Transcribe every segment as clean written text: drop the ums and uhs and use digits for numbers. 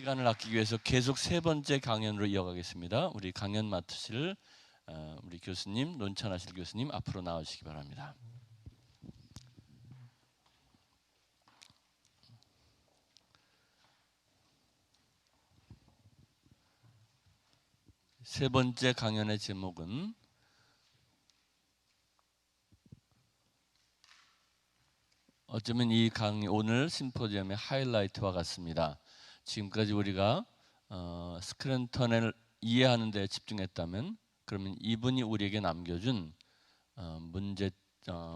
시간을 아끼기 위해서 계속 세 번째 강연으로 이어가겠습니다. 우리 강연 맡으실 우리 교수님, 논찬하실 교수님 앞으로 나와주시기 바랍니다. 세 번째 강연의 제목은 어쩌면 이 강의 오늘 심포지엄의 하이라이트와 같습니다. 지금까지 우리가 스크랜턴을 이해하는 데 집중했다면 그러면 이분이 우리에게 남겨준 문제,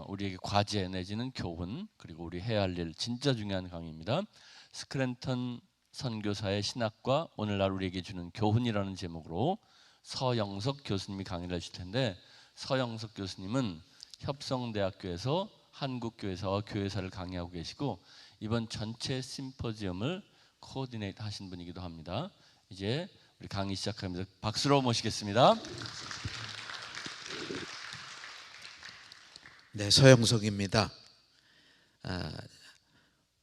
우리에게 과제 내지는 교훈, 그리고 우리 해야 할 일, 진짜 중요한 강의입니다. 스크랜턴 선교사의 신학과 오늘날 우리에게 주는 교훈이라는 제목으로 서영석 교수님이 강의를 하실 텐데, 서영석 교수님은 협성대학교에서 한국교회사와 교회사를 강의하고 계시고 이번 전체 심포지엄을 코디네이트 하신 분이기도 합니다. 이제 우리 강의 시작합니다. 박수로 모시겠습니다. 네, 서영석입니다.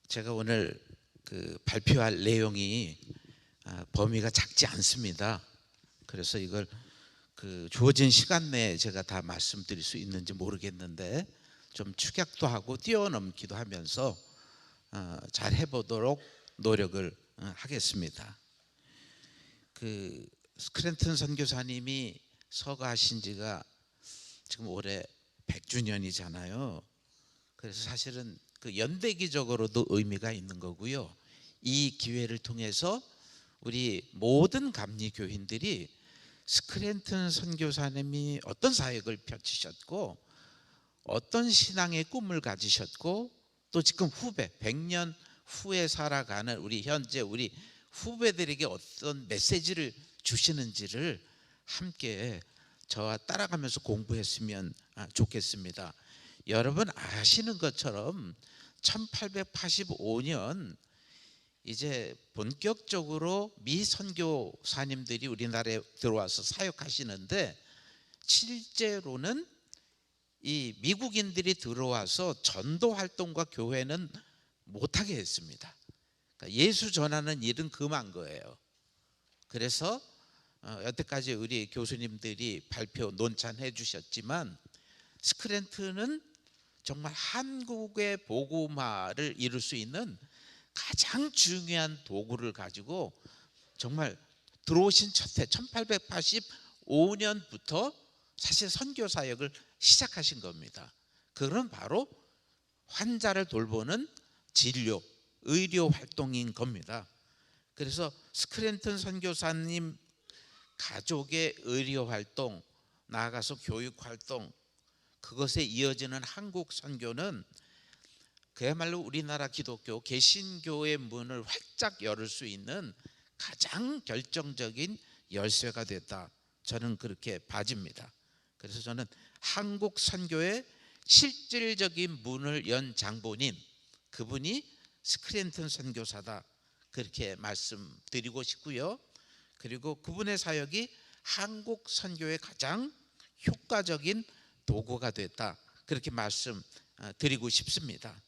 제가 오늘 발표할 내용이 범위가 작지 않습니다. 그래서 이걸 주어진 시간 내에 제가 다 말씀드릴 수 있는지 모르겠는데 좀 축약도 하고 뛰어넘기도 하면서 잘 해보도록 노력을 하겠습니다. 스크랜턴 선교사님이 서거하신 지가 지금 올해 100주년이잖아요. 그래서 사실은 연대기적으로도 의미가 있는 거고요. 이 기회를 통해서 우리 모든 감리교인들이 스크랜턴 선교사님이 어떤 사역을 펼치셨고 어떤 신앙의 꿈을 가지셨고 또 지금 후배 100년 후에 살아가는 우리 현재 우리 후배들에게 어떤 메시지를 주시는지를 함께 저와 따라가면서 공부했으면 좋겠습니다. 여러분 아시는 것처럼 1885년 이제 본격적으로 미 선교사님들이 우리나라에 들어와서 사역하시는데 실제로는 이 미국인들이 들어와서 전도 활동과 교회는 못하게 했습니다. 그러니까 예수 전하는 일은 금한 거예요. 그래서 여태까지 우리 교수님들이 발표 논찬해 주셨지만 스크랜턴은 정말 한국의 복음화를 이룰 수 있는 가장 중요한 도구를 가지고 정말 들어오신 첫해 1885년부터 사실 선교 사역을 시작하신 겁니다. 그건 바로 환자를 돌보는 진료, 의료 활동인 겁니다. 그래서 스크랜턴 선교사님 가족의 의료 활동, 나아가서 교육 활동, 그것에 이어지는 한국 선교는 그야말로 우리나라 기독교 개신교의 문을 활짝 열을 수 있는 가장 결정적인 열쇠가 됐다. 저는 그렇게 봐집니다. 그래서 저는 한국 선교의 실질적인 문을 연 장본인, 그분이 스크랜턴 선교사다, 그렇게 말씀드리고 싶고요. 그리고 그분의 사역이 한국 선교의 가장 효과적인 도구가 됐다, 그렇게 말씀드리고 싶습니다.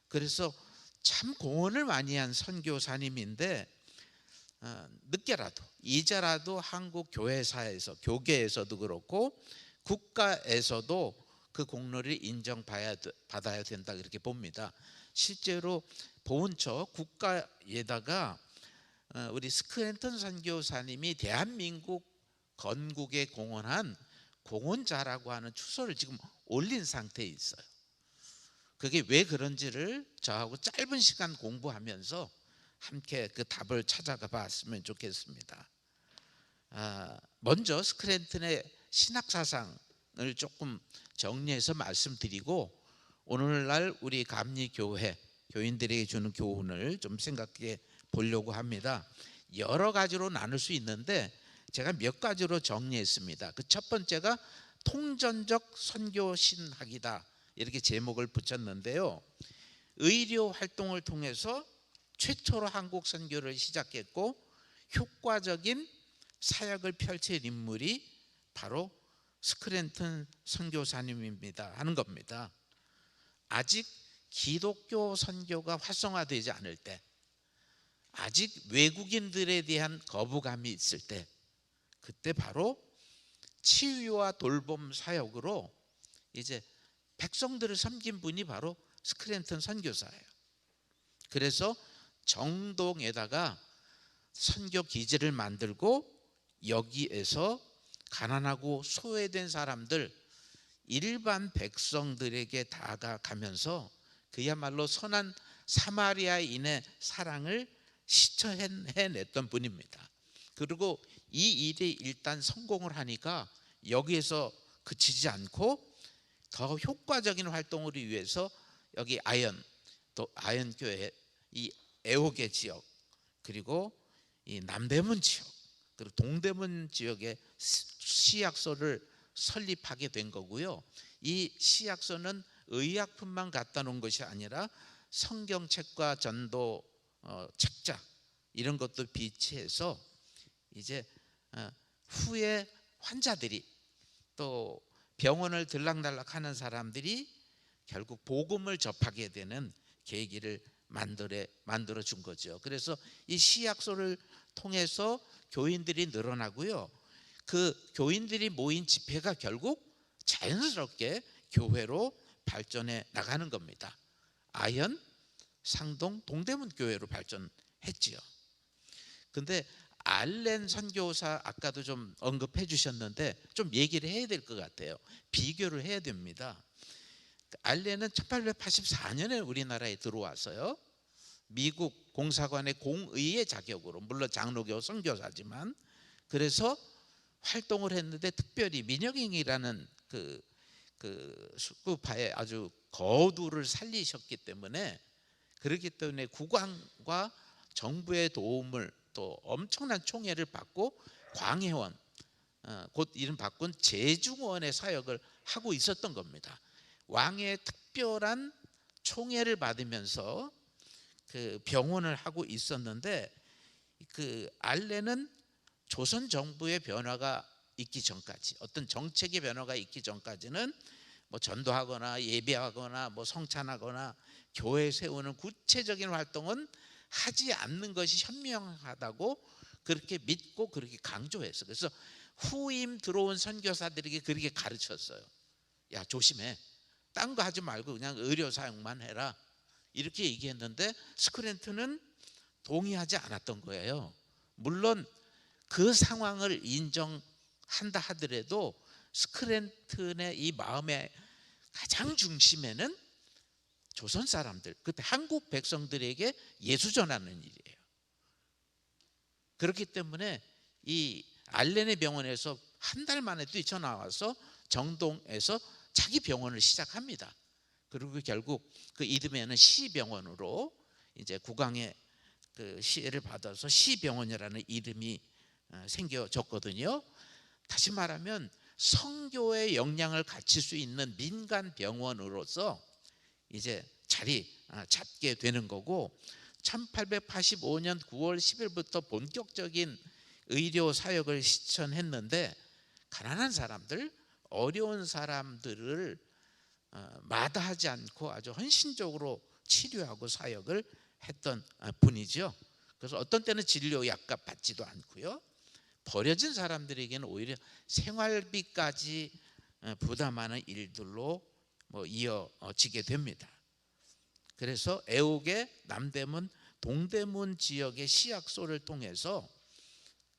그래서 참 공헌을 많이 한 선교사님인데 늦게라도 이제라도 한국 교회사에서, 교계에서도 그렇고 국가에서도 그 공로를 인정받아야 된다, 그렇게 봅니다. 실제로 보훈처 국가에다가 우리 스크랜턴 선교사님이 대한민국 건국에 공헌한 공헌자라고 하는 추서를 지금 올린 상태에 있어요. 그게 왜 그런지를 저하고 짧은 시간 공부하면서 함께 그 답을 찾아가 봤으면 좋겠습니다. 먼저 스크랜턴의 신학사상을 조금 정리해서 말씀드리고 오늘날 우리 감리교회 교인들에게 주는 교훈을 좀 생각해 보려고 합니다. 여러 가지로 나눌 수 있는데 제가 몇 가지로 정리했습니다. 그 첫 번째가 통전적 선교신학이다, 이렇게 제목을 붙였는데요. 의료 활동을 통해서 최초로 한국 선교를 시작했고 효과적인 사역을 펼칠 인물이 바로 스크랜턴 선교사님입니다 하는 겁니다. 아직 기독교 선교가 활성화되지 않을 때, 아직 외국인들에 대한 거부감이 있을 때, 그때 바로 치유와 돌봄 사역으로 이제 백성들을 섬긴 분이 바로 스크랜턴 선교사예요. 그래서 정동에다가 선교 기지를 만들고 여기에서 가난하고 소외된 사람들, 일반 백성들에게 다가가면서 그야말로 선한 사마리아인의 사랑을 실천해냈던 분입니다. 그리고 이 일이 일단 성공을 하니까 여기에서 그치지 않고 더 효과적인 활동을 위해서 여기 또 아연 교회, 이 애호계 지역, 그리고 이 남대문 지역, 그리고 동대문 지역에 시약소를 설립하게 된 거고요. 이 시약소는 의약품만 갖다 놓은 것이 아니라 성경책과 전도 책자 이런 것도 비치해서 이제 후에 환자들이 또 병원을 들락날락하는 사람들이 결국 복음을 접하게 되는 계기를 만들어 준 거죠. 그래서 이 시약소를 통해서 교인들이 늘어나고요. 그 교인들이 모인 집회가 결국 자연스럽게 교회로 발전해 나가는 겁니다. 아현, 상동, 동대문 교회로 발전했지요. 근데 알렌 선교사 아까도 좀 언급해 주셨는데 좀 얘기를 해야 될 것 같아요. 비교를 해야 됩니다. 알렌은 1884년에 우리나라에 들어와서요. 미국 공사관의 공의의 자격으로, 물론 장로교 선교사지만, 그래서 활동을 했는데 특별히 민혁잉이라는 그 숙구파의 아주 거두를 살리셨기 때문에, 그렇기 때문에 국왕과 정부의 도움을 또 엄청난 총애를 받고 광해원, 곧 이름 바꾼 제중원의 사역을 하고 있었던 겁니다. 왕의 특별한 총애를 받으면서 그 병원을 하고 있었는데, 그 알렌은 조선 정부의 변화가 있기 전까지, 어떤 정책의 변화가 있기 전까지는 뭐 전도하거나 예배하거나 뭐 성찬하거나 교회 세우는 구체적인 활동은 하지 않는 것이 현명하다고 그렇게 믿고 그렇게 강조했어요. 그래서 후임 들어온 선교사들에게 그렇게 가르쳤어요. 야, 조심해. 딴 거 하지 말고 그냥 의료 사역만 해라. 이렇게 얘기했는데 스크랜턴은 동의하지 않았던 거예요. 물론 그 상황을 인정한다 하더라도 스크랜턴의 이 마음의 가장 중심에는 조선 사람들, 그때 한국 백성들에게 예수 전하는 일이에요. 그렇기 때문에 이 알렌의 병원에서 한 달 만에 뛰쳐나와서 정동에서 자기 병원을 시작합니다. 그리고 결국 그 이듬해는 시병원으로 이제 국왕의 그 시혜를 받아서 시병원이라는 이름이 생겨졌거든요. 다시 말하면 성교의 역량을 갖출 수 있는 민간 병원으로서 이제 자리 잡게 되는 거고, 1885년 9월 10일부터 본격적인 의료 사역을 실천했는데, 가난한 사람들, 어려운 사람들을 마다하지 않고 아주 헌신적으로 치료하고 사역을 했던 분이죠. 그래서 어떤 때는 진료 약값 받지도 않고요, 버려진 사람들에게는 오히려 생활비까지 부담하는 일들로 이어지게 됩니다. 그래서 애옥의 남대문, 동대문 지역의 시약소를 통해서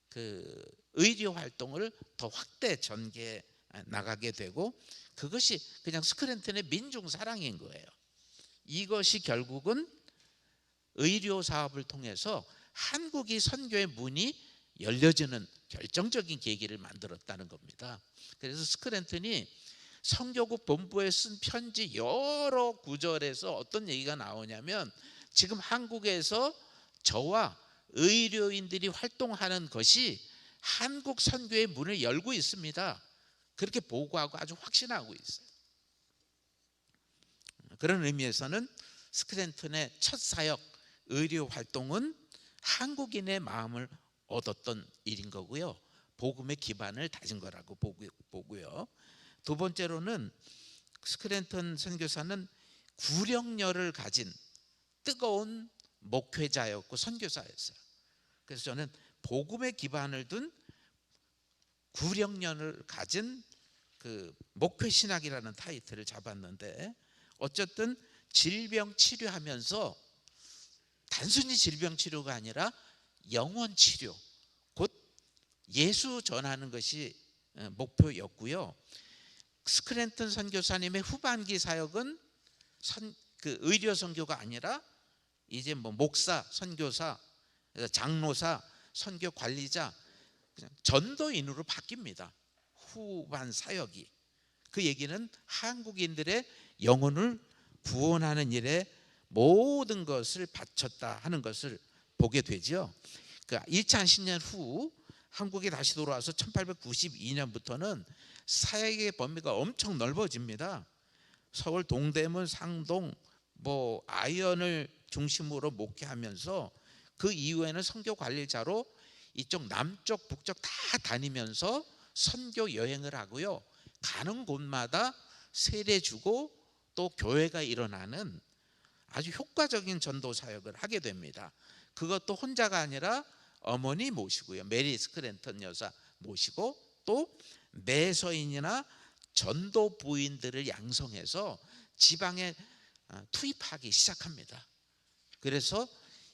그 의료 활동을 더 확대 전개해 나가게 되고, 그것이 그냥 스크랜턴의 민중 사랑인 거예요. 이것이 결국은 의료 사업을 통해서 한국이 선교의 문이 열려지는 결정적인 계기를 만들었다는 겁니다. 그래서 스크랜턴이 선교국 본부에 쓴 편지 여러 구절에서 어떤 얘기가 나오냐면, 지금 한국에서 저와 의료인들이 활동하는 것이 한국 선교의 문을 열고 있습니다. 그렇게 보고하고 아주 확신하고 있어요. 그런 의미에서는 스크랜턴의 첫 사역 의료 활동은 한국인의 마음을 얻었던 일인 거고요, 복음의 기반을 다진 거라고 보고요. 두 번째로는 스크랜턴 선교사는 구령열을 가진 뜨거운 목회자였고 선교사였어요. 그래서 저는 복음의 기반을 둔 구령년을 가진 그 목회 신학이라는 타이틀을 잡았는데, 어쨌든 질병 치료하면서 단순히 질병 치료가 아니라 영혼 치료, 곧 예수 전하는 것이 목표였고요. 스크랜턴 선교사님의 후반기 사역은 그 의료 선교가 아니라 이제 뭐 목사, 선교사, 장로사, 선교 관리자, 그냥 전도인으로 바뀝니다. 후반 사역이. 그 얘기는 한국인들의 영혼을 구원하는 일에 모든 것을 바쳤다 하는 것을 보게 되죠. 그 2차 한신년 후 한국에 다시 돌아와서 1892년부터는 사역의 범위가 엄청 넓어집니다. 서울 동대문, 상동, 뭐 아이언을 중심으로 목회하면서 그 이후에는 선교 관리자로 이쪽 남쪽 북쪽 다 다니면서 선교 여행을 하고요. 가는 곳마다 세례 주고 또 교회가 일어나는 아주 효과적인 전도 사역을 하게 됩니다. 그것도 혼자가 아니라 어머니 모시고요. 메리 스크랜턴 여사 모시고 또 매서인이나 전도 부인들을 양성해서 지방에 투입하기 시작합니다. 그래서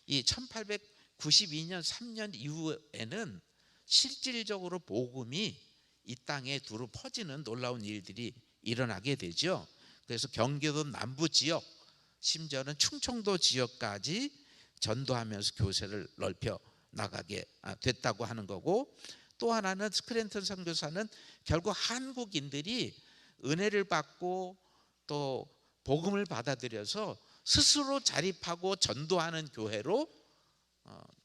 이 1892년 3년 이후에는 실질적으로 복음이 이 땅에 두루 퍼지는 놀라운 일들이 일어나게 되죠. 그래서 경기도 남부 지역, 심지어는 충청도 지역까지 전도하면서 교세를 넓혀 나가게 됐다고 하는 거고, 또 하나는 스크랜턴 선교사는 결국 한국인들이 은혜를 받고 또 복음을 받아들여서 스스로 자립하고 전도하는 교회로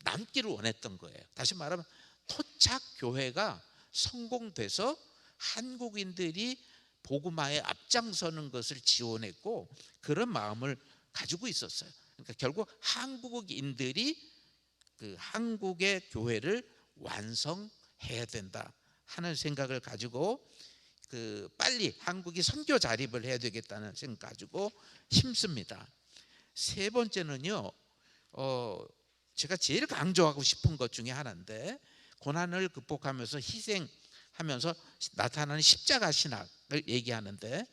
남기를 원했던 거예요. 다시 말하면 토착 교회가 성공돼서 한국인들이 복음화에 앞장서는 것을 지원했고, 그런 마음을 가지고 있었어요. 그러니까 결국 한국인들이 그 한국의 교회를 완성해야 된다 하는 생각을 가지고 그 빨리 한국이 선교 자립을 해야 되겠다는 생각 가지고 힘씁니다. 세 번째는요, 제가 제일 강조하고 싶은 것 중에 하나인데, 고난을 극복하면서 희생하면서 나타나는 십자가 신학을 얘기하는데,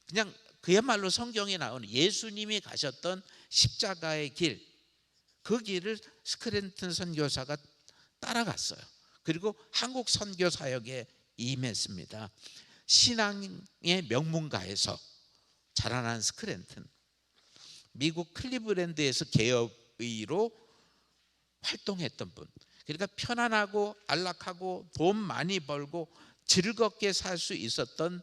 그냥 그야말로 성경에 나오는 예수님이 가셨던 십자가의 길, 그 길을 스크랜턴 선교사가 따라갔어요. 그리고 한국 선교 사역에 임했습니다. 신앙의 명문가에서 자라난 스크랜턴, 미국 클리브랜드에서 개업의로 활동했던 분, 그러니까 편안하고 안락하고 돈 많이 벌고 즐겁게 살 수 있었던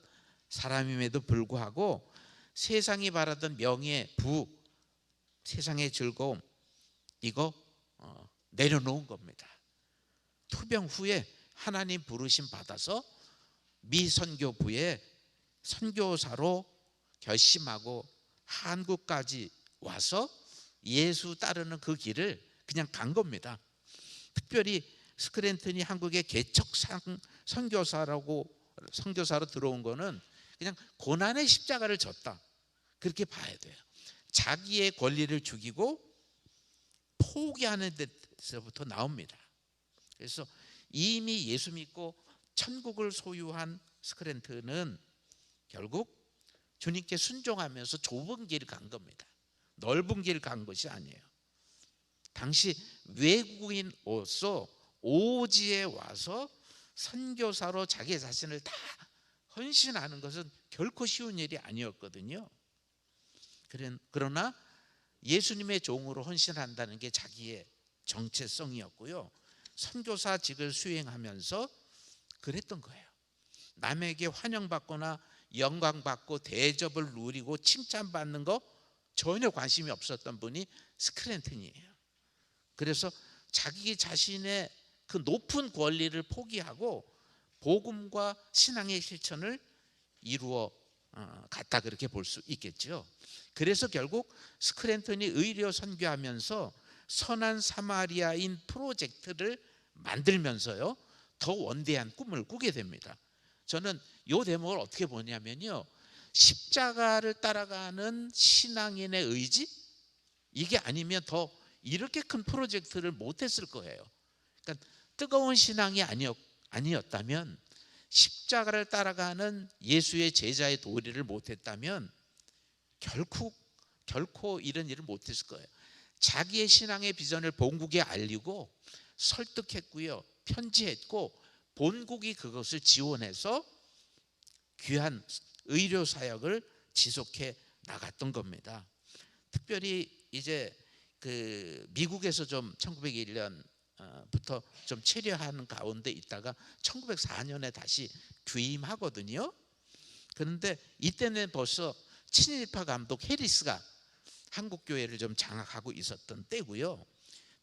사람임에도 불구하고 세상이 바라던 명예, 부, 세상의 즐거움, 이거 내려놓은 겁니다. 투병 후에 하나님 부르심 받아서 미 선교부에 선교사로 결심하고 한국까지 와서 예수 따르는 그 길을 그냥 간 겁니다. 특별히 스크랜턴이 한국의 개척상 선교사로 들어온 거는 그냥 고난의 십자가를 졌다, 그렇게 봐야 돼요. 자기의 권리를 죽이고 포기하는 데서부터 나옵니다. 그래서 이미 예수 믿고 천국을 소유한 스크랜턴은 결국 주님께 순종하면서 좁은 길을 간 겁니다. 넓은 길을 간 것이 아니에요. 당시 외국인으로서 오지에 와서 선교사로 자기 자신을 다 헌신하는 것은 결코 쉬운 일이 아니었거든요. 그러나 예수님의 종으로 헌신한다는 게 자기의 정체성이었고요. 선교사직을 수행하면서 그랬던 거예요. 남에게 환영받거나 영광받고 대접을 누리고 칭찬받는 거 전혀 관심이 없었던 분이 스크랜턴이에요. 그래서 자기 자신의 그 높은 권리를 포기하고 복음과 신앙의 실천을 이루어 갔다, 그렇게 볼 수 있겠죠. 그래서 결국 스크랜턴이 의료 선교하면서 선한 사마리아인 프로젝트를 만들면서요, 더 원대한 꿈을 꾸게 됩니다. 저는 이 대목을 어떻게 보냐면요, 십자가를 따라가는 신앙인의 의지, 이게 아니면 더 이렇게 큰 프로젝트를 못했을 거예요. 그러니까 뜨거운 신앙이 아니었다면, 십자가를 따라가는 예수의 제자의 도리를 못했다면 결코 이런 일을 못했을 거예요. 자기의 신앙의 비전을 본국에 알리고 설득했고요, 편지했고, 본국이 그것을 지원해서 귀한 의료 사역을 지속해 나갔던 겁니다. 특별히 이제 그 미국에서 좀 1901년부터 좀 체류하는 가운데 있다가 1904년에 다시 귀임하거든요. 그런데 이때는 벌써 친일파 감독 해리스가 한국 교회를 좀 장악하고 있었던 때고요.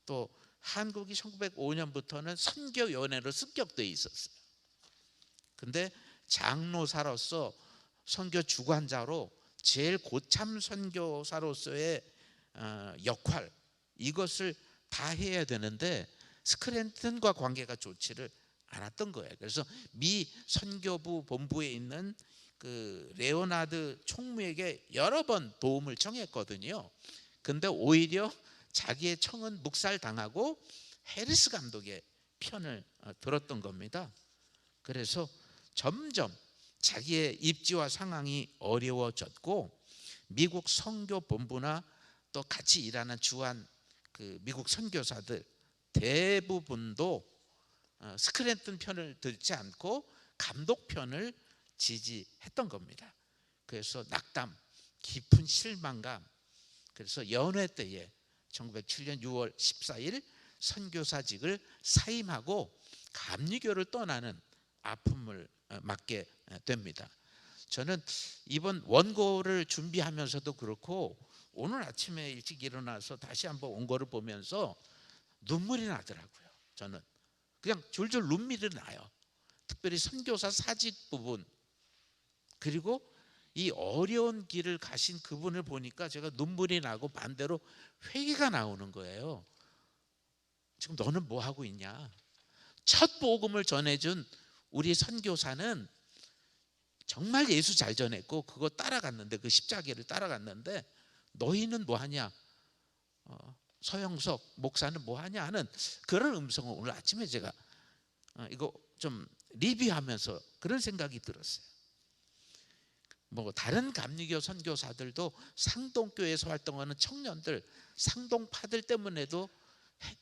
또 한국이 1905년부터는 선교위원회로 습격돼 있었어요. 근데 장로사로서 선교 주관자로 제일 고참 선교사로서의 역할, 이것을 다 해야 되는데 스크랜턴과 관계가 좋지를 않았던 거예요. 그래서 미 선교부 본부에 있는 그 레오나드 총무에게 여러 번 도움을 청했거든요. 근데 오히려 자기의 청은 묵살당하고 해리스 감독의 편을 들었던 겁니다. 그래서 점점 자기의 입지와 상황이 어려워졌고, 미국 선교 본부나 또 같이 일하는 주한 그 미국 선교사들 대부분도 스크랜턴 편을 들지 않고 감독 편을 지지했던 겁니다. 그래서 낙담, 깊은 실망감, 그래서 연회 때에 1907년 6월 14일 선교사직을 사임하고 감리교를 떠나는 아픔을 맞게 됩니다. 저는 이번 원고를 준비하면서도 그렇고 오늘 아침에 일찍 일어나서 다시 한번 원고를 보면서 눈물이 나더라고요. 저는 그냥 줄줄 눈물이 나요. 특별히 선교사 사직 부분, 그리고 이 어려운 길을 가신 그분을 보니까 제가 눈물이 나고 반대로 회개가 나오는 거예요. 지금 너는 뭐 하고 있냐? 첫 복음을 전해준 우리 선교사는 정말 예수 잘 전했고 그거 따라갔는데, 그 십자가를 따라갔는데 너희는 뭐 하냐? 서영석 목사는 뭐 하냐 하는 그런 음성을 오늘 아침에 제가 이거 좀 리뷰하면서 그런 생각이 들었어요. 뭐 다른 감리교 선교사들도 상동교회에서 활동하는 청년들, 상동파들 때문에도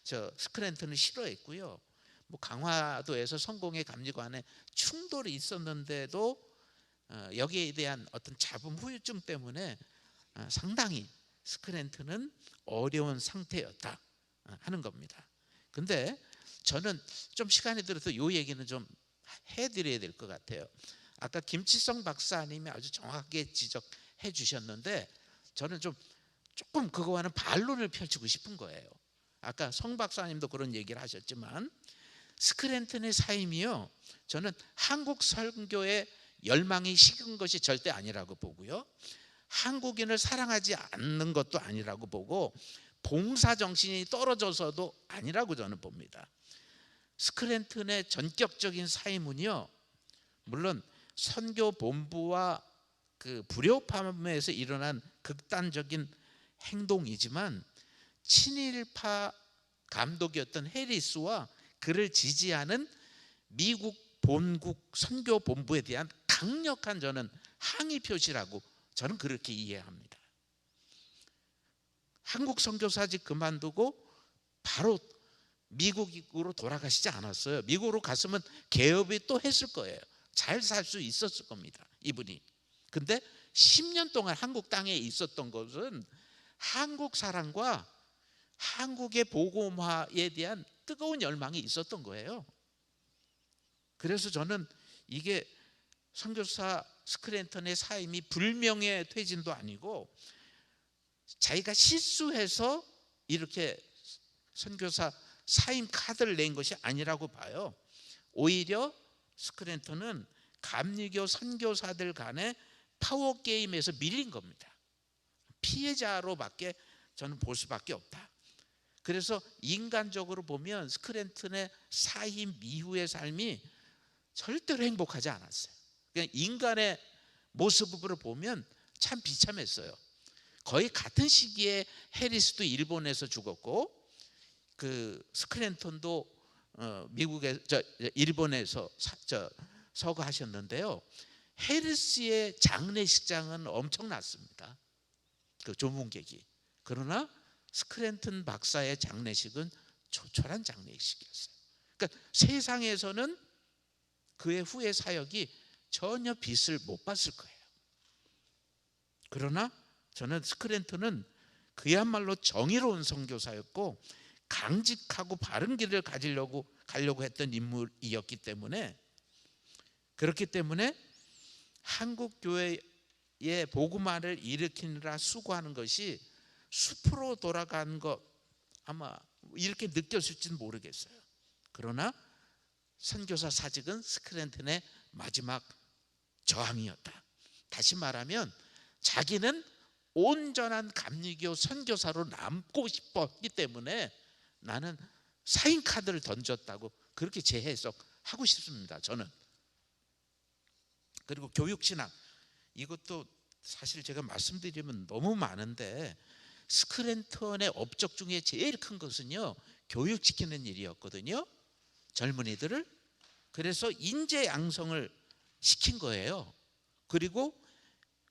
저 스크랜턴을 싫어했고요. 뭐 강화도에서 성공회 감리관에 충돌이 있었는데도 여기에 대한 어떤 잡음 후유증 때문에 상당히 스크랜턴은 어려운 상태였다 하는 겁니다. 근데 저는 좀 시간이 들어서 이 얘기는 좀 해드려야 될 것 같아요. 아까 김치성 박사님이 아주 정확하게 지적해 주셨는데 저는 조금 그거와는 반론을 펼치고 싶은 거예요. 아까 성 박사님도 그런 얘기를 하셨지만 스크랜턴의 사임이요, 저는 한국 선교의 열망이 식은 것이 절대 아니라고 보고요, 한국인을 사랑하지 않는 것도 아니라고 보고, 봉사정신이 떨어져서도 아니라고 저는 봅니다. 스크랜턴의 전격적인 사임은요, 물론 선교 본부와 그 불협화음에서 일어난 극단적인 행동이지만 친일파 감독이었던 해리스와 그를 지지하는 미국 본국 선교 본부에 대한 강력한 저는 항의 표시라고 저는 그렇게 이해합니다. 한국 선교사직 그만두고 바로 미국으로 돌아가시지 않았어요. 미국으로 갔으면 개업이 또 했을 거예요. 잘 살 수 있었을 겁니다, 이분이. 근데 10년 동안 한국 땅에 있었던 것은 한국 사랑과 한국의 복음화에 대한 뜨거운 열망이 있었던 거예요. 그래서 저는 이게 선교사 스크랜턴의 사임이 불명예 퇴진도 아니고 자기가 실수해서 이렇게 선교사 사임 카드를 낸 것이 아니라고 봐요. 오히려 스크랜턴은 감리교 선교사들 간의 파워 게임에서 밀린 겁니다. 피해자로밖에 저는 볼 수밖에 없다. 그래서 인간적으로 보면 스크랜턴의 사임 이후의 삶이 절대로 행복하지 않았어요. 그냥 인간의 모습으로 보면 참 비참했어요. 거의 같은 시기에 해리스도 일본에서 죽었고 그 스크랜턴도 일본에서 서거하셨는데요. 해리스의 장례식장은 엄청났습니다. 그 조문객이. 그러나 스크랜턴 박사의 장례식은 조촐한 장례식이었어요. 그러니까 세상에서는 그의 후의 사역이 전혀 빛을 못 봤을 거예요. 그러나 저는 스크랜턴은 그야말로 정의로운 선교사였고 강직하고 바른 길을 가려고 했던 인물이었기 때문에, 그렇기 때문에 한국 교회의 복음화를 일으키느라 수고하는 것이 숲으로 돌아간 것, 아마 이렇게 느꼈을지는 모르겠어요. 그러나 선교사 사직은 스크랜턴의 마지막 저항이었다. 다시 말하면 자기는 온전한 감리교 선교사로 남고 싶었기 때문에 나는 사인 카드를 던졌다고 그렇게 재해석하고 싶습니다. 저는. 그리고 교육신앙, 이것도 사실 제가 말씀드리면 너무 많은데 스크랜턴의 업적 중에 제일 큰 것은요, 교육시키는 일이었거든요. 젊은이들을. 그래서 인재 양성을 시킨 거예요. 그리고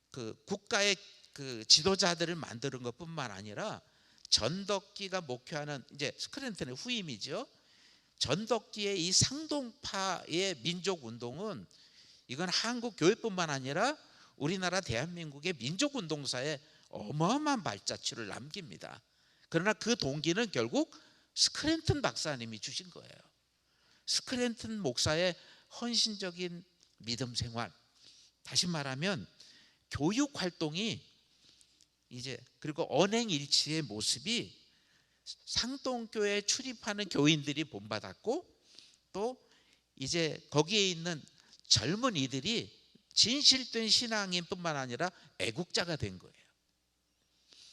그 국가의 그 지도자들을 만드는 것뿐만 아니라 전덕기가 목표하는, 이제 스크랜턴의 후임이죠. 전덕기의 이 상동파의 민족 운동은 이건 한국 교회뿐만 아니라 우리나라 대한민국의 민족 운동사에 어마어마한 발자취를 남깁니다. 그러나 그 동기는 결국 스크랜턴 박사님이 주신 거예요. 스크랜턴 목사의 헌신적인 믿음 생활, 다시 말하면 교육 활동이 이제, 그리고 언행일치의 모습이 상동교회에 출입하는 교인들이 본받았고, 또 이제 거기에 있는 젊은이들이 진실된 신앙인뿐만 아니라 애국자가 된 거예요.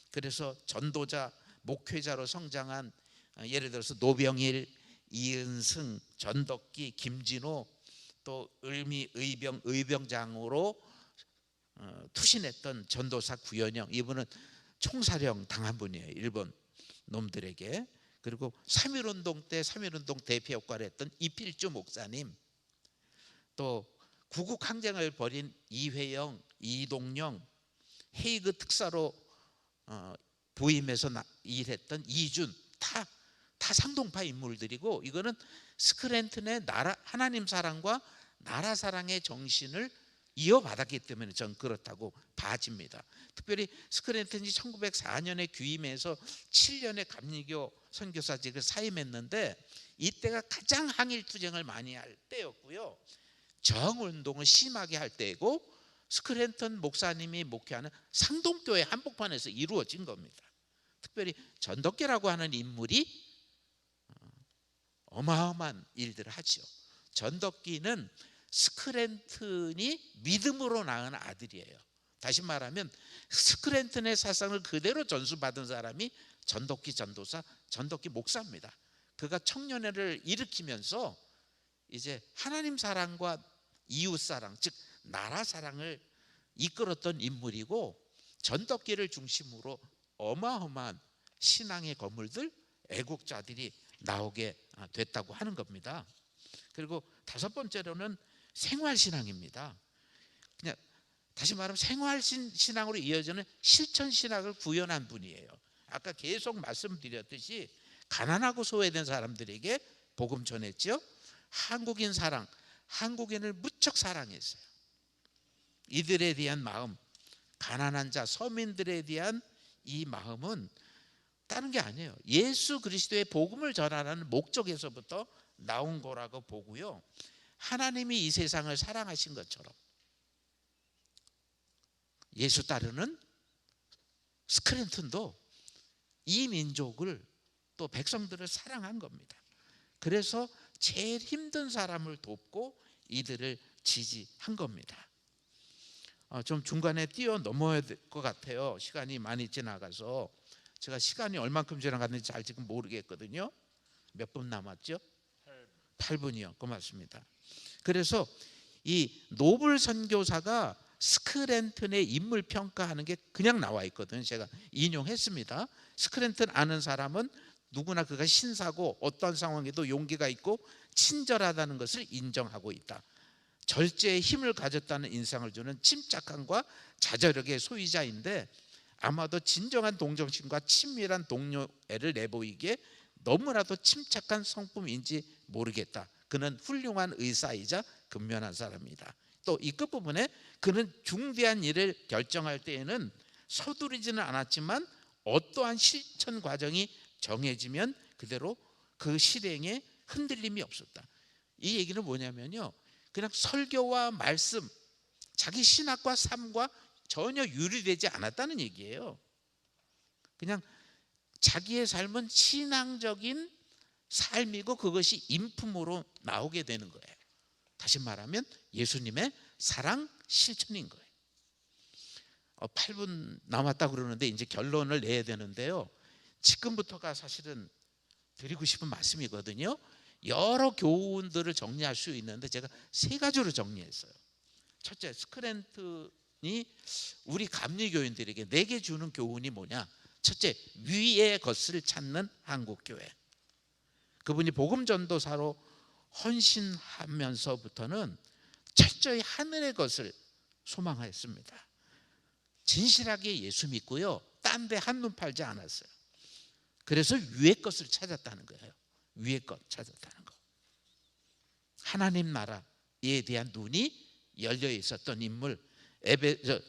그래서 전도자, 목회자로 성장한, 예를 들어서 노병일, 이은승, 전덕기, 김진호, 또 을미 의병장으로 투신했던 전도사 구현영, 이분은 총사령 당한 분이에요, 일본 놈들에게. 그리고 3.1운동 때 3.1운동 대표 역할을 했던 이필주 목사님, 또 구국항쟁을 벌인 이회영, 이동영, 헤이그 특사로 부임해서 일했던 이준, 다 상동파 인물들이고, 이거는 스크랜턴의 하나님 사랑과 나라 사랑의 정신을 이어받았기 때문에 전 그렇다고 봐집니다. 특별히 스크랜턴이 1904년에 귀임해서 7년의 감리교 선교사직을 사임했는데, 이때가 가장 항일투쟁을 많이 할 때였고요, 저항운동을 심하게 할 때이고, 스크랜턴 목사님이 목회하는 상동교회 한복판에서 이루어진 겁니다. 특별히 전덕기라고 하는 인물이 어마어마한 일들을 하죠. 전덕기는 스크랜턴이 믿음으로 낳은 아들이에요. 다시 말하면 스크랜턴의 사상을 그대로 전수받은 사람이 전덕기 전도사, 전덕기 목사입니다. 그가 청년회를 일으키면서 이제 하나님 사랑과 이웃 사랑, 즉 나라 사랑을 이끌었던 인물이고, 전덕기를 중심으로 어마어마한 신앙의 거물들, 애국자들이 나오게 됐다고 하는 겁니다. 그리고 다섯 번째로는 생활신앙입니다. 그냥 다시 말하면 생활신앙으로 이어지는 실천신학을 구현한 분이에요. 아까 계속 말씀드렸듯이 가난하고 소외된 사람들에게 복음 전했죠. 한국인 사랑, 한국인을 무척 사랑했어요. 이들에 대한 마음, 가난한 자, 서민들에 대한 이 마음은 다른 게 아니에요. 예수 그리스도의 복음을 전하라는 목적에서부터 나온 거라고 보고요, 하나님이 이 세상을 사랑하신 것처럼 예수 따르는 스크랜턴도 이 민족을, 또 백성들을 사랑한 겁니다. 그래서 제일 힘든 사람을 돕고 이들을 지지한 겁니다. 좀 중간에 뛰어넘어야 될 것 같아요. 시간이 많이 지나가서. 제가 시간이 얼만큼 지나갔는지 잘 지금 모르겠거든요. 몇 분 남았죠? 8분이요. 고맙습니다. 그래서 이 노블 선교사가 스크랜턴의 인물 평가하는 게 그냥 나와 있거든요. 제가 인용했습니다. 스크랜턴 아는 사람은 누구나 그가 신사고 어떤 상황에도 용기가 있고 친절하다는 것을 인정하고 있다. 절제의 힘을 가졌다는 인상을 주는 침착함과 자제력의 소유자인데 아마도 진정한 동정심과 친밀한 동료애를 내보이기에 너무나도 침착한 성품인지 모르겠다. 그는 훌륭한 의사이자 근면한 사람이다. 또 이 끝부분에 그는 중대한 일을 결정할 때에는 서두르지는 않았지만 어떠한 실천 과정이 정해지면 그대로 그 실행에 흔들림이 없었다. 이 얘기는 뭐냐면요, 그냥 설교와 말씀, 자기 신학과 삶과 전혀 유리되지 않았다는 얘기예요. 그냥 자기의 삶은 신앙적인 삶이고 그것이 인품으로 나오게 되는 거예요. 다시 말하면 예수님의 사랑 실천인 거예요. 8분 남았다 그러는데 이제 결론을 내야 되는데요, 지금부터가 사실은 드리고 싶은 말씀이거든요. 여러 교훈들을 정리할 수 있는데 제가 세 가지로 정리했어요. 첫째, 스크랜턴이 우리 감리교인들에게 내게 주는 교훈이 뭐냐? 첫째, 위의 것을 찾는 한국교회. 그분이 복음전도사로 헌신하면서부터는 철저히 하늘의 것을 소망했습니다. 진실하게 예수 믿고요, 딴 데 한눈 팔지 않았어요. 그래서 위의 것을 찾았다는 거예요. 위의 것 찾았다는 거. 하나님 나라에 대한 눈이 열려 있었던 인물,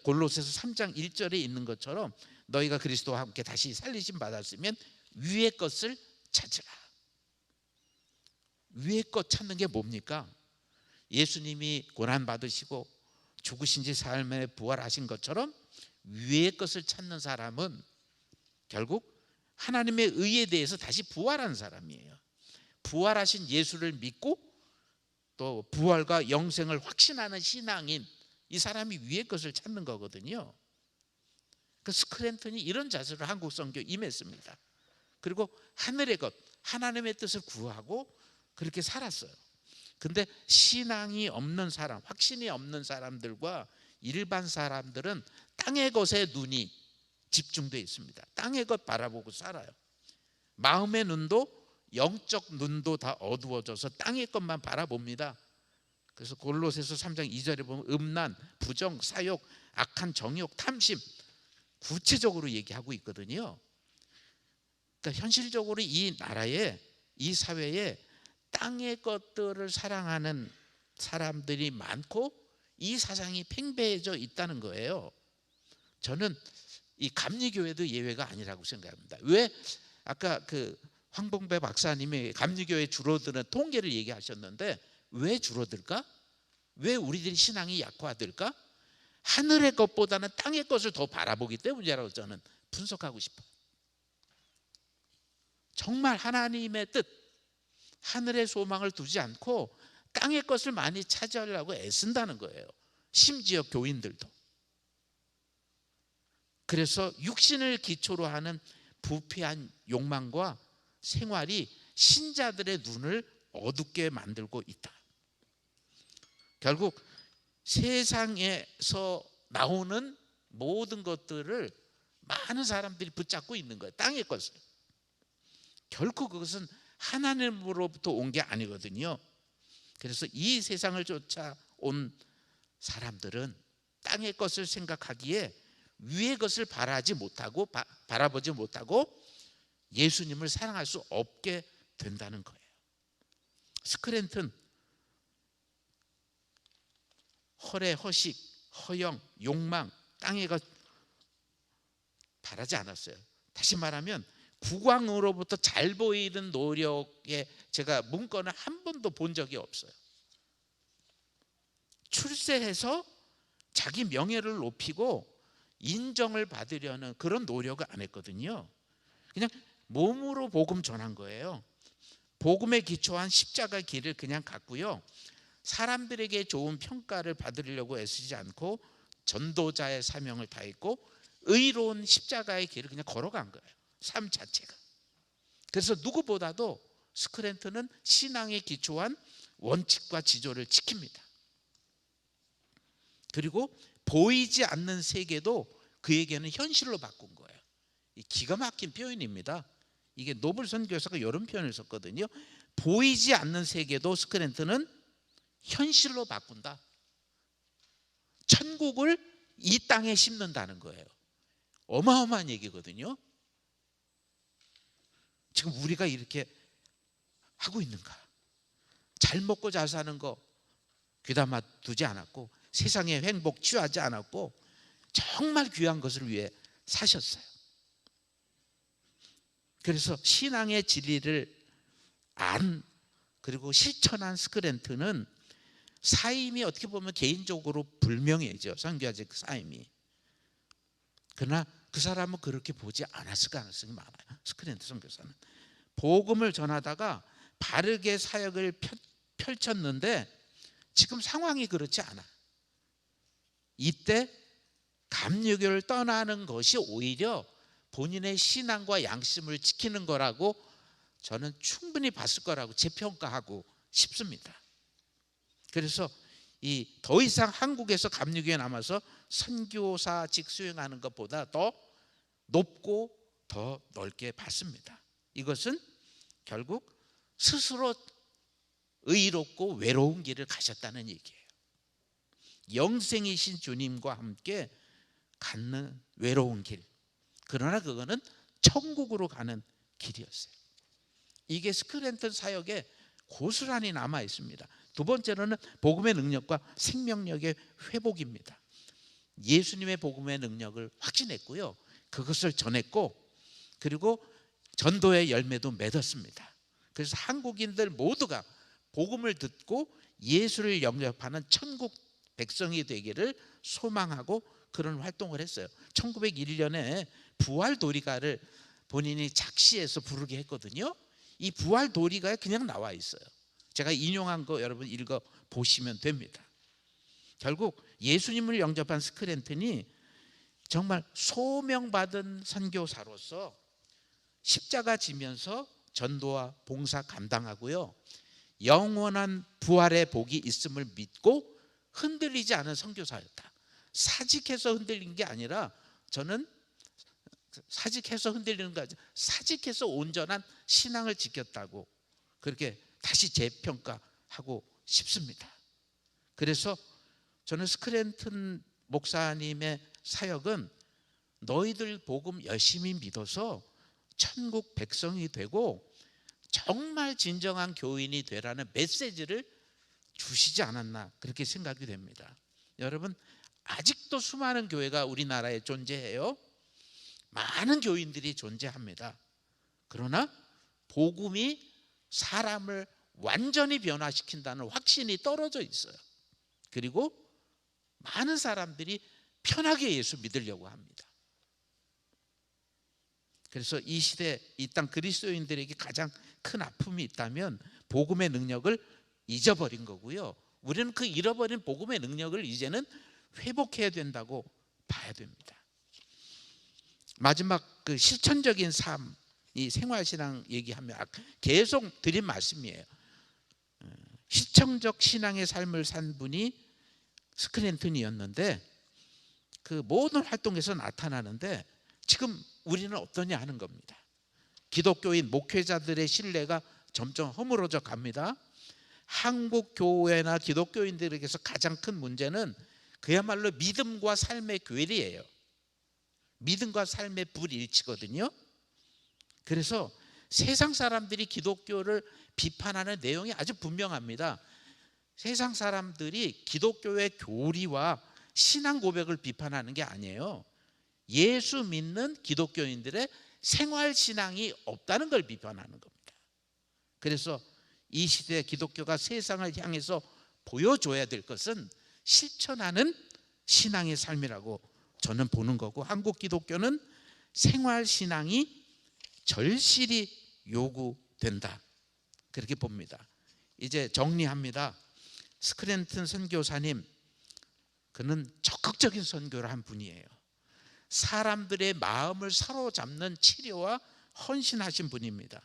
골로새서 3장 1절에 있는 것처럼 너희가 그리스도와 함께 다시 살리심 받았으면 위의 것을 찾으라. 위의 것 찾는 게 뭡니까? 예수님이 고난 받으시고 죽으신 지 사흘 만에 부활하신 것처럼 위의 것을 찾는 사람은 결국 하나님의 의에 대해서 다시 부활한 사람이에요. 부활하신 예수를 믿고 또 부활과 영생을 확신하는 신앙인, 이 사람이 위의 것을 찾는 거거든요. 그 스크랜턴이 이런 자세로 한국 선교에 임했습니다. 그리고 하늘의 것, 하나님의 뜻을 구하고 그렇게 살았어요. 근데 신앙이 없는 사람, 확신이 없는 사람들과 일반 사람들은 땅의 것에 눈이 집중되어 있습니다. 땅의 것 바라보고 살아요. 마음의 눈도 영적 눈도 다 어두워져서 땅의 것만 바라봅니다. 그래서 골로새서 3장 2절에 보면 음란, 부정, 사욕, 악한 정욕, 탐심 구체적으로 얘기하고 있거든요. 그러니까 현실적으로 이 나라에, 이 사회에 땅의 것들을 사랑하는 사람들이 많고 이 사상이 팽배해져 있다는 거예요. 저는 이 감리교회도 예외가 아니라고 생각합니다. 왜 아까 그 황봉배 박사님이 감리교회 줄어드는 통계를 얘기하셨는데 왜 줄어들까? 왜 우리들이 신앙이 약화될까? 하늘의 것보다는 땅의 것을 더 바라보기 때문이라고 저는 분석하고 싶어요. 정말 하나님의 뜻, 하늘의 소망을 두지 않고 땅의 것을 많이 차지하려고 애쓴다는 거예요. 심지어 교인들도. 그래서 육신을 기초로 하는 부패한 욕망과 생활이 신자들의 눈을 어둡게 만들고 있다. 결국 세상에서 나오는 모든 것들을 많은 사람들이 붙잡고 있는 거예요. 땅의 것을. 결코 그것은 하나님으로부터 온 게 아니거든요. 그래서 이 세상을 쫓아온 사람들은 땅의 것을 생각하기에 위의 것을 바라보지 못하고 예수님을 사랑할 수 없게 된다는 거예요. 스크랜턴 허례, 허식, 허영, 욕망, 땅의 것 바라지 않았어요. 다시 말하면 국왕으로부터 잘 보이는 노력에 제가 문건을 한 번도 본 적이 없어요. 출세해서 자기 명예를 높이고 인정을 받으려는 그런 노력을 안 했거든요. 그냥 몸으로 복음 전한 거예요. 복음에 기초한 십자가의 길을 그냥 갔고요. 사람들에게 좋은 평가를 받으려고 애쓰지 않고 전도자의 사명을 다했고 의로운 십자가의 길을 그냥 걸어간 거예요. 삶 자체가. 그래서 누구보다도 스크랜턴은 신앙에 기초한 원칙과 지조를 지킵니다. 그리고 보이지 않는 세계도 그에게는 현실로 바꾼 거예요. 이 기가 막힌 표현입니다. 이게 노블 선교사가 이런 표현을 썼거든요. 보이지 않는 세계도 스크랜턴은 현실로 바꾼다. 천국을 이 땅에 심는다는 거예요. 어마어마한 얘기거든요. 지금 우리가 이렇게 하고 있는가? 잘 먹고 잘 사는 거 귀담아 두지 않았고, 세상의 행복 취하지 않았고, 정말 귀한 것을 위해 사셨어요. 그래서 신앙의 진리를 그리고 실천한 스크랜턴은 사임이 어떻게 보면 개인적으로 불명예죠. 선교사직 사임이. 그러나 그 사람은 그렇게 보지 않았을 가능성이 많아요. 스크랜턴 선교사는 복음을 전하다가 바르게 사역을 펼쳤는데 지금 상황이 그렇지 않아. 이때 감리교를 떠나는 것이 오히려 본인의 신앙과 양심을 지키는 거라고 저는 충분히 봤을 거라고 재평가하고 싶습니다. 그래서 더 이상 한국에서 감리교에 남아서 선교사직 수행하는 것보다 더 높고 더 넓게 봤습니다. 이것은 결국 스스로 의롭고 외로운 길을 가셨다는 얘기예요. 영생이신 주님과 함께 갖는 외로운 길. 그러나 그거는 천국으로 가는 길이었어요. 이게 스크랜턴 사역에 고스란히 남아 있습니다. 두 번째로는 복음의 능력과 생명력의 회복입니다. 예수님의 복음의 능력을 확신했고요. 그것을 전했고, 그리고 전도의 열매도 맺었습니다. 그래서 한국인들 모두가 복음을 듣고 예수를 영접하는 천국 백성이 되기를 소망하고 그런 활동을 했어요. 1901년에 부활도리가를 본인이 작시해서 부르게 했거든요. 이 부활도리가에 그냥 나와 있어요. 제가 인용한 거 여러분 읽어 보시면 됩니다. 결국 예수님을 영접한 스크랜턴이 정말 소명받은 선교사로서 십자가 지면서 전도와 봉사 감당하고요, 영원한 부활의 복이 있음을 믿고 흔들리지 않은 선교사였다. 사직해서 흔들린 게 아니라, 저는 사직해서 흔들리는 거 아니라 사직해서 온전한 신앙을 지켰다고 그렇게 다시 재평가하고 싶습니다. 그래서 저는 스크랜턴 목사님의 사역은 너희들 복음 열심히 믿어서 천국 백성이 되고 정말 진정한 교인이 되라는 메시지를 주시지 않았나 그렇게 생각이 됩니다. 여러분, 아직도 수많은 교회가 우리나라에 존재해요. 많은 교인들이 존재합니다. 그러나 복음이 사람을 완전히 변화시킨다는 확신이 떨어져 있어요. 그리고 많은 사람들이 편하게 예수 믿으려고 합니다. 그래서 이 시대, 이 땅 그리스도인들에게 가장 큰 아픔이 있다면 복음의 능력을 잊어버린 거고요. 우리는 그 잃어버린 복음의 능력을 이제는 회복해야 된다고 봐야 됩니다. 마지막 그 실천적인 삶, 이 생활신앙 얘기하면 계속 드린 말씀이에요. 실천적 신앙의 삶을 산 분이 스크랜턴이었는데 그 모든 활동에서 나타나는데 지금 우리는 어떠냐 하는 겁니다. 기독교인 목회자들의 신뢰가 점점 허물어져 갑니다. 한국 교회나 기독교인들에게서 가장 큰 문제는 그야말로 믿음과 삶의 괴리예요. 믿음과 삶의 불일치거든요. 그래서 세상 사람들이 기독교를 비판하는 내용이 아주 분명합니다. 세상 사람들이 기독교의 교리와 신앙 고백을 비판하는 게 아니에요. 예수 믿는 기독교인들의 생활 신앙이 없다는 걸 비판하는 겁니다. 그래서 이 시대 기독교가 세상을 향해서 보여줘야 될 것은 실천하는 신앙의 삶이라고 저는 보는 거고, 한국 기독교는 생활 신앙이 절실히 요구된다 그렇게 봅니다. 이제 정리합니다. 스크랜턴 선교사님, 그는 적극적인 선교를 한 분이에요. 사람들의 마음을 사로잡는 치료와 헌신하신 분입니다.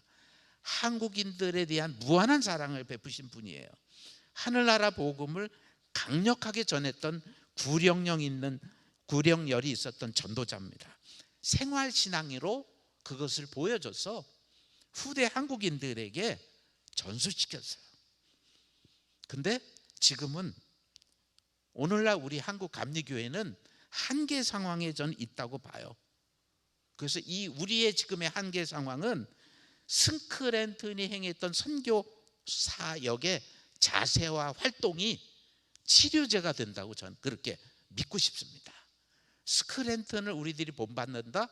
한국인들에 대한 무한한 사랑을 베푸신 분이에요. 하늘나라 복음을 강력하게 전했던 구령열이 있었던 전도자입니다. 생활신앙으로 그것을 보여줘서 후대 한국인들에게 전수시켰어요. 근데 지금은 오늘날 우리 한국 감리교회는 한계 상황에 전 있다고 봐요. 그래서 이 우리의 지금의 한계 상황은 스크랜턴이 행했던 선교 사역의 자세와 활동이 치료제가 된다고 저는 그렇게 믿고 싶습니다. 스크랜턴을 우리들이 본받는다?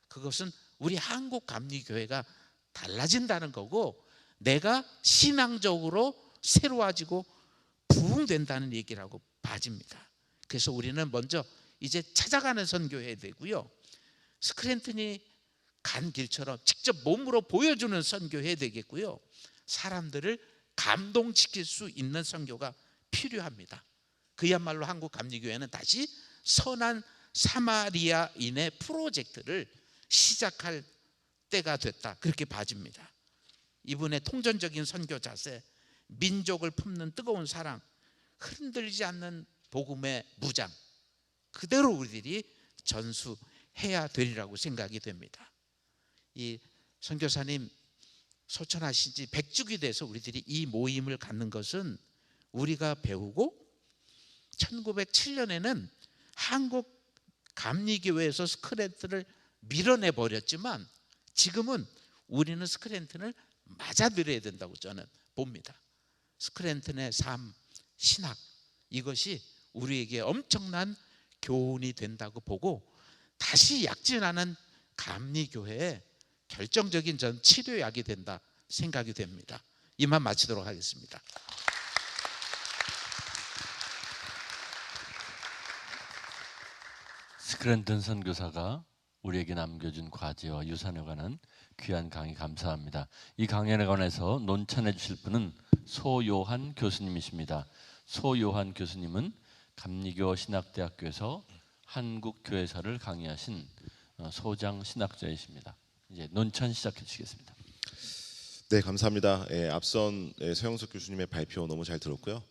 그것은 우리 한국 감리교회가 달라진다는 거고, 내가 신앙적으로 새로워지고 부흥된다는 얘기라고 봐집니다. 그래서 우리는 먼저 이제 찾아가는 선교해야 되고요, 스크랜턴이 간 길처럼 직접 몸으로 보여주는 선교해야 되겠고요, 사람들을 감동시킬 수 있는 선교가 필요합니다. 그야말로 한국 감리교회는 다시 선한 사마리아인의 프로젝트를 시작할 때가 됐다, 그렇게 봐집니다. 이분의 통전적인 선교 자세, 민족을 품는 뜨거운 사랑, 흔들리지 않는 복음의 무장, 그대로 우리들이 전수해야 되리라고 생각이 됩니다. 이 선교사님 소천하신 지 100주기 돼서 우리들이 이 모임을 갖는 것은 우리가 배우고, 1907년에는 한국 감리교회에서 스크랜턴을 밀어내 버렸지만 지금은 우리는 스크랜턴을 맞아들여야 된다고 저는 봅니다. 스크랜턴의 삶, 신학, 이것이 우리에게 엄청난 교훈이 된다고 보고, 다시 약진하는 감리교회에 결정적인 전 치료약이 된다 생각이 됩니다. 이만 마치도록 하겠습니다. 스크랜턴 선교사가 우리에게 남겨준 과제와 유산에 관한 귀한 강의 감사합니다. 이 강연에 관해서 논찬해 주실 분은 소요한 교수님이십니다. 소요한 교수님은 감리교 신학대학교에서 한국교회사를 강의하신 소장 신학자이십니다. 이제 논찬 시작해 주시겠습니다. 네, 감사합니다. 앞선 서영석 교수님의 발표 너무 잘 들었고요.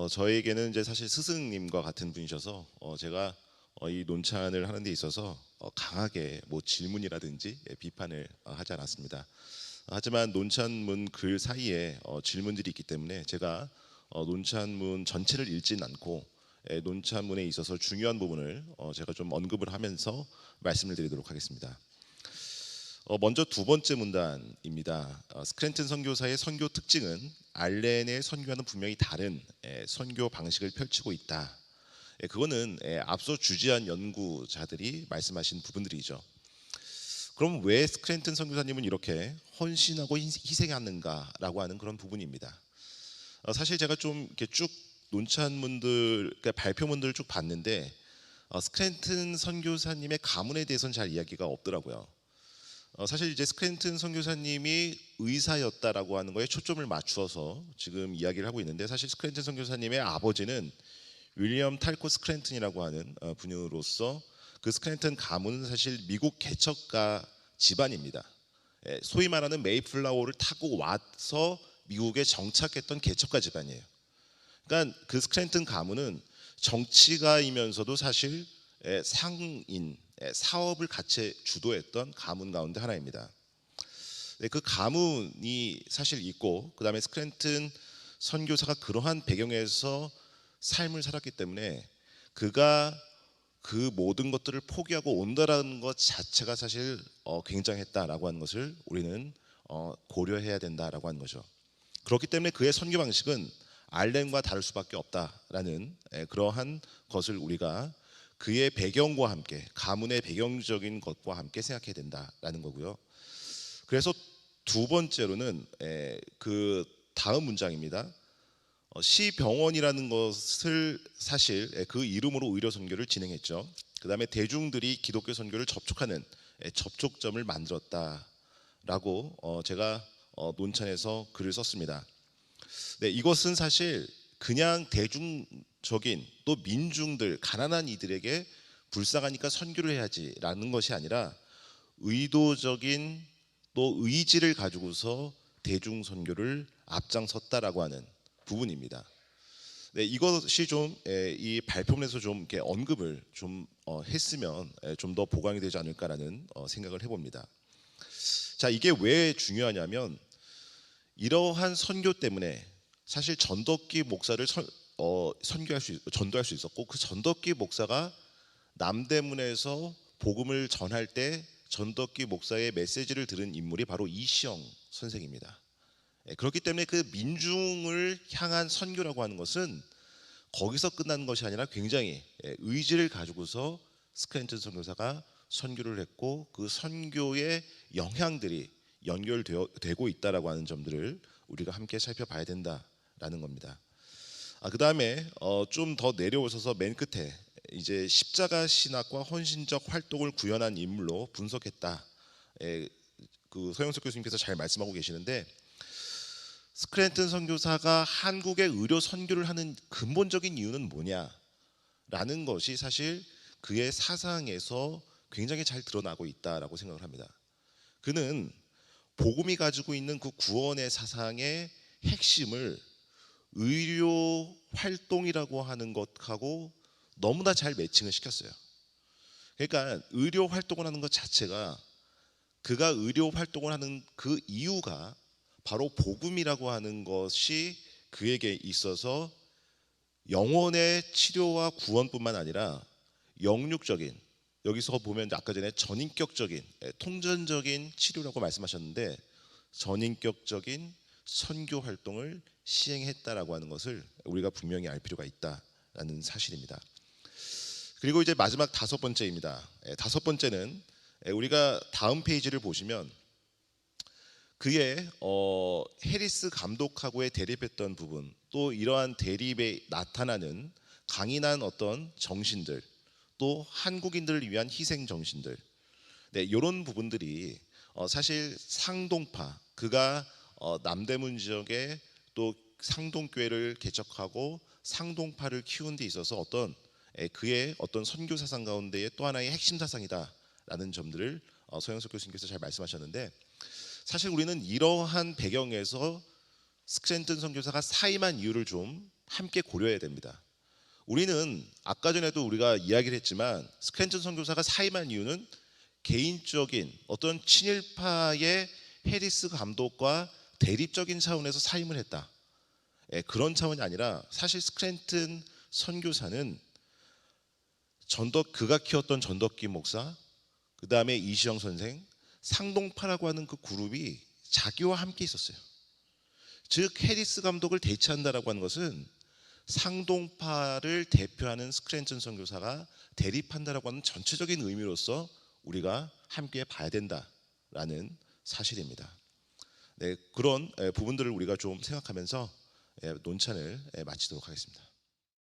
저에게는 이제 사실 스승님과 같은 분이셔서 제가 이 논찬을 하는 데 있어서 강하게 뭐 질문이라든지 비판을 하지 않았습니다. 하지만 논찬문 글 사이에 질문들이 있기 때문에 제가 논찬문 전체를 읽지는 않고 논찬문에 있어서 중요한 부분을 제가 좀 언급을 하면서 말씀을 드리도록 하겠습니다. 먼저 두 번째 문단입니다. 스크랜턴 선교사의 선교 특징은 알렌의 선교와는 분명히 다른 선교 방식을 펼치고 있다. 그거는 앞서 주재한 연구자들이 말씀하신 부분들이죠. 그럼 왜 스크랜턴 선교사님은 이렇게 헌신하고 희생하는가라고 하는 그런 부분입니다. 사실 제가 좀 이렇게 쭉 논찬문들, 그러니까 발표문들을 쭉 봤는데 스크랜턴 선교사님의 가문에 대해서는 잘 이야기가 없더라고요. 사실 이제 스크랜턴 선교사님이 의사였다라고 하는 거에 초점을 맞추어서 지금 이야기를 하고 있는데, 사실 스크랜턴 선교사님의 아버지는 윌리엄 탈코 스크랜턴이라고 하는 분으로서 그 스크랜턴 가문은 사실 미국 개척가 집안입니다. 소위 말하는 메이플라워를 타고 와서 미국에 정착했던 개척가 집안이에요. 그러니까 그 스크랜턴 가문은 정치가이면서도 사실 상인, 사업을 같이 주도했던 가문 가운데 하나입니다. 그 가문이 사실 있고, 그 다음에 스크랜턴 선교사가 그러한 배경에서 삶을 살았기 때문에 그가 그 모든 것들을 포기하고 온다라는 것 자체가 사실 굉장했다라고 하는 것을 우리는 고려해야 된다라고 하는 거죠. 그렇기 때문에 그의 선교 방식은 알렌과 다를 수밖에 없다라는 그러한 것을 우리가 그의 배경과 함께, 가문의 배경적인 것과 함께 생각해야 된다라는 거고요. 그래서 두 번째로는 그 다음 문장입니다. 시병원이라는 것을 사실 그 이름으로 의료 선교를 진행했죠. 그 다음에 대중들이 기독교 선교를 접촉하는 접촉점을 만들었다라고 제가 논찬에서 글을 썼습니다. 네, 이것은 사실 그냥 대중적인 또 민중들, 가난한 이들에게 불쌍하니까 선교를 해야지라는 것이 아니라 의도적인 또 의지를 가지고서 대중 선교를 앞장섰다라고 하는 부분입니다. 네, 이것이 좀 이 발표문에서 좀 이렇게 언급을 좀 했으면 좀 더 보강이 되지 않을까라는 생각을 해봅니다. 자, 이게 왜 중요하냐면 이러한 선교 때문에 사실 전덕기 목사를 전도할 수 있었고, 그 전덕기 목사가 남대문에서 복음을 전할 때 전덕기 목사의 메시지를 들은 인물이 바로 이시영 선생입니다. 그렇기 때문에 그 민중을 향한 선교라고 하는 것은 거기서 끝나는 것이 아니라 굉장히 의지를 가지고서 스크랜턴 선교사가 선교를 했고, 그 선교의 영향들이 연결되고 있다라고 하는 점들을 우리가 함께 살펴봐야 된다라는 겁니다. 그 다음에 좀 더 내려오셔서 맨 끝에 이제 십자가 신학과 헌신적 활동을 구현한 인물로 분석했다. 그 서영석 교수님께서 잘 말씀하고 계시는데, 스크랜턴 선교사가 한국에 의료 선교를 하는 근본적인 이유는 뭐냐라는 것이 사실 그의 사상에서 굉장히 잘 드러나고 있다라고 생각을 합니다. 그는 복음이 가지고 있는 그 구원의 사상의 핵심을 의료 활동이라고 하는 것하고 너무나 잘 매칭을 시켰어요. 그러니까 의료 활동을 하는 것 자체가, 그가 의료 활동을 하는 그 이유가 바로 복음이라고 하는 것이 그에게 있어서 영혼의 치료와 구원뿐만 아니라 영육적인, 여기서 보면 아까 전에 전인격적인 통전적인 치료라고 말씀하셨는데, 전인격적인 선교 활동을 시행했다라고 하는 것을 우리가 분명히 알 필요가 있다라는 사실입니다. 그리고 이제 마지막 5번째입니다. 5번째는 우리가 다음 페이지를 보시면 그의 해리스 감독하고의 대립했던 부분, 또 이러한 대립에 나타나는 강인한 어떤 정신들, 또 한국인들을 위한 희생 정신들, 이런 부분들이 사실 상동파, 그가 남대문 지역에 또 상동교회를 개척하고 상동파를 키우는 데 있어서 그의 어떤 선교 사상 가운데의 또 하나의 핵심 사상이다라는 점들을 서영석 교수님께서 잘 말씀하셨는데, 사실 우리는 이러한 배경에서 스크랜턴 선교사가 사임한 이유를 좀 함께 고려해야 됩니다. 우리는 아까 전에도 우리가 이야기를 했지만, 스크랜턴 선교사가 사임한 이유는 개인적인 어떤 친일파의 해리스 감독과 대립적인 차원에서 사임을 했다. 그런 차원이 아니라 사실 스크랜턴 선교사는 그가 키웠던 전덕기 목사, 그 다음에 이시영 선생, 상동파라고 하는 그 그룹이 자기와 함께 있었어요. 즉 해리스 감독을 대체한다라고 하는 것은 상동파를 대표하는 스크랜턴 선교사가 대립한다라고 하는 전체적인 의미로서 우리가 함께 봐야 된다라는 사실입니다. 그런 부분들을 우리가 좀 생각하면서 논찬을 마치도록 하겠습니다.